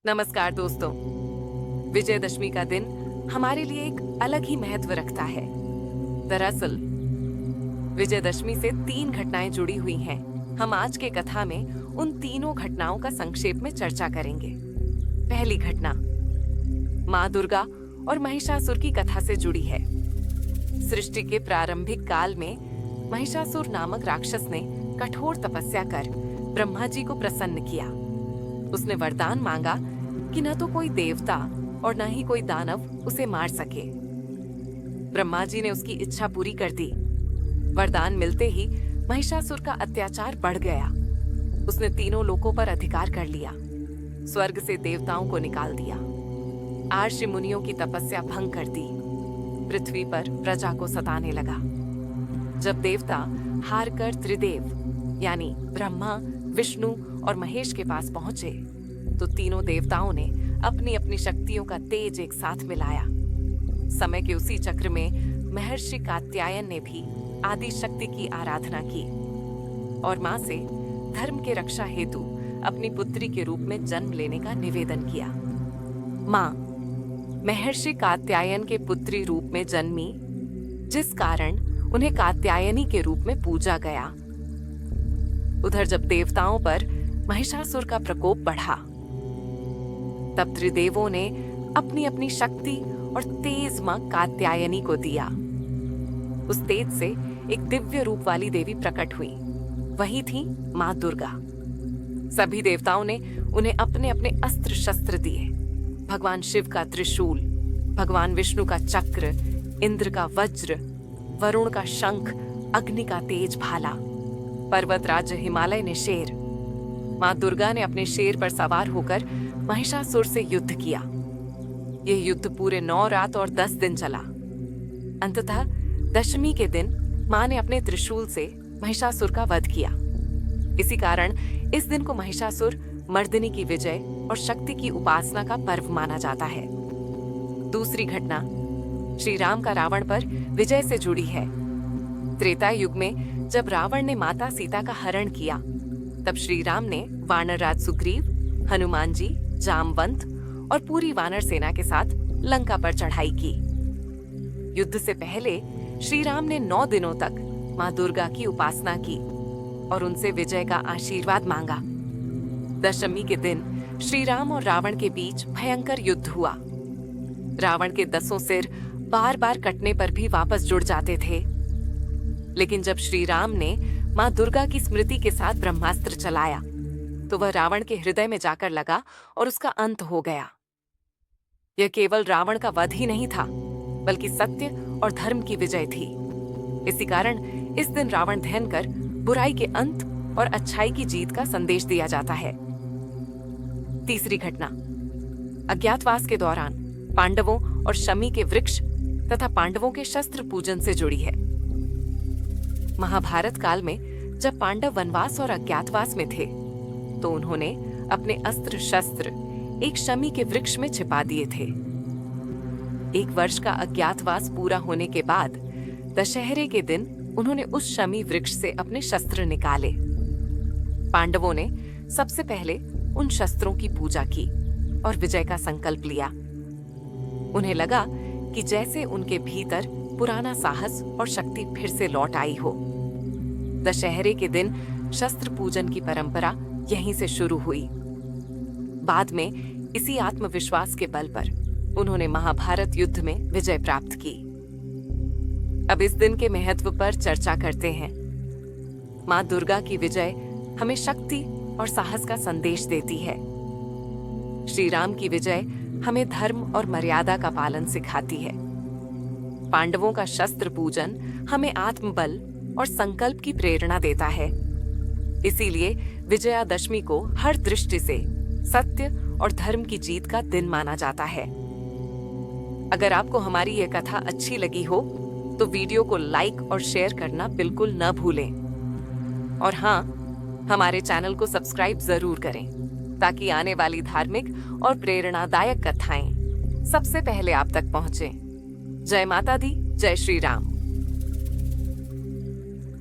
नमस्कार दोस्तों। विजयदशमी का दिन हमारे लिए एक अलग ही महत्व रखता है। दरअसल विजयदशमी से 3 घटनाएं जुड़ी हुई हैं। हम आज के कथा में उन तीनों घटनाओं का संक्षेप में चर्चा करेंगे। पहली घटना माँ दुर्गा और महिषासुर की कथा से जुड़ी है। सृष्टि के प्रारंभिक काल में महिषासुर नामक राक्षस ने कठोर तपस्या कर ब्रह्मा जी को प्रसन्न किया। उसने वरदान मांगा कि न तो कोई देवता और न ही कोई दानव उसे मार सके। ब्रह्मा जी ने उसकी इच्छा पूरी कर दी। वरदान मिलते ही महिषासुर का अत्याचार बढ़ गया। उसने तीनों लोकों पर अधिकार कर लिया। स्वर्ग से देवताओं को निकाल दिया। आर्षि मुनियों की तपस्या भंग कर दी। पृथ्वी पर प्रजा को सताने लगा। जब देवता हार कर त्रिदेव यानी ब्रह्मा, विष्णु और महेश के पास पहुंचे तो तीनों देवताओं ने अपनी अपनी शक्तियों का तेज एक साथ मिलाया। समय के उसी चक्र में महर्षि कात्यायन ने भी आदि शक्ति की आराधना की और मां से धर्म के रक्षा हेतु अपनी पुत्री के रूप में जन्म लेने का निवेदन किया। मां महर्षि कात्यायन के पुत्री रूप में जन्मी, जिस कारण उन्हें कात्यायनी के रूप में पूजा गया। उधर जब देवताओं पर महिषासुर का प्रकोप बढ़ा तब त्रिदेवों ने अपनी अपनी शक्ति और तेज मां कात्यायनी को दिया। उस तेज से एक दिव्य रूप वाली देवी प्रकट हुई। वही थी मां दुर्गा। सभी देवताओं ने उन्हें अपने अपने अस्त्र शस्त्र दिए। भगवान शिव का त्रिशूल, भगवान विष्णु का चक्र, इंद्र का वज्र, वरुण का शंख, अग्नि का तेज भाला, पर्वत राज्य हिमालय ने शेर। मां दुर्गा ने अपने शेर पर सवार होकर महिषासुर से युद्ध किया। यह युद्ध पूरे 9 रात और 10 दिन चला। अंततः दशमी के दिन मां ने अपने त्रिशूल से महिषासुर का वध किया। इसी कारण इस दिन को महिषासुर मर्दिनी की विजय और शक्ति की उपासना का पर्व माना जाता है। दूसरी घटना श्री राम का रावण पर विजय से जुड़ी है। त्रेता युग में जब रावण ने माता सीता का हरण किया तब श्री राम ने वानर राज सुग्रीव, हनुमान जी, जामवंत और पूरी वानर सेना के साथ लंका पर चढ़ाई की। युद्ध से पहले श्री राम ने 9 दिनों तक मां दुर्गा की उपासना की और उनसे विजय का आशीर्वाद मांगा। दशमी के दिन श्री राम और रावण के बीच भयंकर युद्ध हुआ। रावण के 10 सिर बार बार कटने पर भी वापस जुड़ जाते थे। लेकिन जब श्री राम ने मां दुर्गा की स्मृति के साथ ब्रह्मास्त्र चलाया तो वह रावण के हृदय में जाकर लगा और उसका अंत हो गया। यह केवल रावण का वध ही नहीं था, बल्कि सत्य और धर्म की विजय थी। इसी कारण इस दिन रावण दहन कर बुराई के अंत और अच्छाई की जीत का संदेश दिया जाता है। तीसरी घटना अज्ञातवास के दौरान पांडवों और शमी के वृक्ष तथा पांडवों के शस्त्र पूजन से जुड़ी है। महाभारत काल में जब पांडव वनवास और अज्ञातवास में थे तो उन्होंने अपने अस्त्र शस्त्र एक शमी के वृक्ष में छिपा दिए थे। 1 वर्ष का अज्ञातवास पूरा होने के बाद दशहरे के दिन उन्होंने उस शमी वृक्ष से अपने शस्त्र निकाले। पांडवों ने सबसे पहले उन शस्त्रों की पूजा की और विजय का संकल्प लिया। उन्हें लगा कि जैसे उनके भीतर पुराना साहस और शक्ति फिर से लौट आई हो। दशहरे के दिन शस्त्र पूजन की परंपरा यहीं से शुरू हुई। बाद में इसी आत्मविश्वास के बल पर उन्होंने महाभारत युद्ध में विजय प्राप्त की। अब इस दिन के महत्व पर चर्चा करते हैं। मां दुर्गा की विजय हमें शक्ति और साहस का संदेश देती है। श्री राम की विजय हमें धर्म और मर्यादा का पालन सिखाती है। पांडवों का शस्त्र पूजन हमें आत्मबल और संकल्प की प्रेरणा देता है। इसीलिए विजयादशमी को हर दृष्टि से सत्य और धर्म की जीत का दिन माना जाता है। अगर आपको हमारी यह कथा अच्छी लगी हो तो वीडियो को लाइक और शेयर करना बिल्कुल न भूलें। और हाँ, हमारे चैनल को सब्सक्राइब जरूर करें ताकि आने वाली धार्मिक और प्रेरणादायक कथाएं सबसे पहले आप तक पहुंचें। जय माता दी, जय श्री राम।